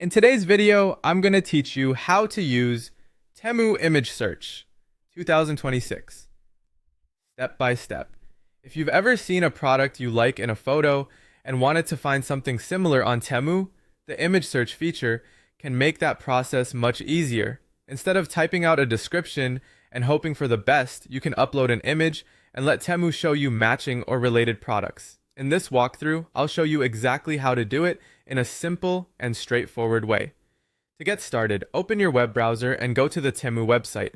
In today's video, I'm going to teach you how to use Temu Image Search 2026, step by step. If you've ever seen a product you like in a photo and wanted to find something similar on Temu, the image search feature can make that process much easier. Instead of typing out a description and hoping for the best, you can upload an image and let Temu show you matching or related products. In this walkthrough, I'll show you exactly how to do it in a simple and straightforward way. To get started, open your web browser and go to the Temu website.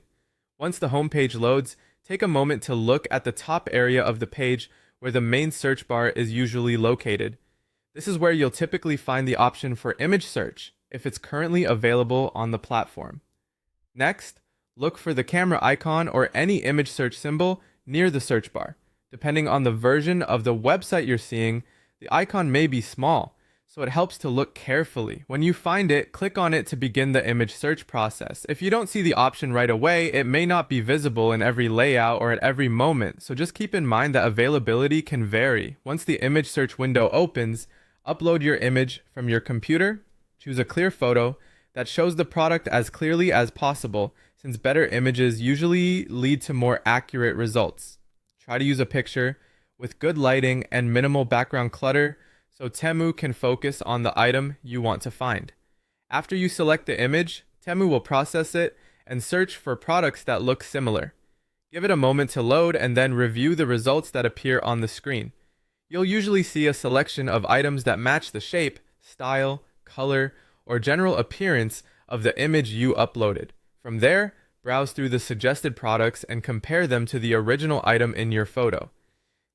Once the homepage loads, take a moment to look at the top area of the page where the main search bar is usually located. This is where you'll typically find the option for image search, if it's currently available on the platform. Next, look for the camera icon or any image search symbol near the search bar. Depending on the version of the website you're seeing, the icon may be small, so it helps to look carefully. When you find it, click on it to begin the image search process. If you don't see the option right away, it may not be visible in every layout or at every moment, so just keep in mind that availability can vary. Once the image search window opens, upload your image from your computer, choose a clear photo that shows the product as clearly as possible, since better images usually lead to more accurate results. Try to use a picture with good lighting and minimal background clutter so Temu can focus on the item you want to find. After you select the image, Temu will process it and search for products that look similar. Give it a moment to load and then review the results that appear on the screen. You'll usually see a selection of items that match the shape, style, color, or general appearance of the image you uploaded. From there, browse through the suggested products and compare them to the original item in your photo.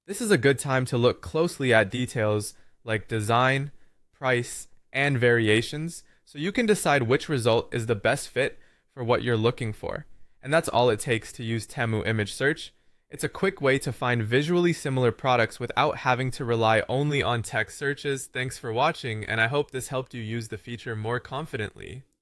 This is a good time to look closely at details like design, price, and variations, so you can decide which result is the best fit for what you're looking for. And that's all it takes to use Temu Image Search. It's a quick way to find visually similar products without having to rely only on text searches. Thanks for watching, and I hope this helped you use the feature more confidently.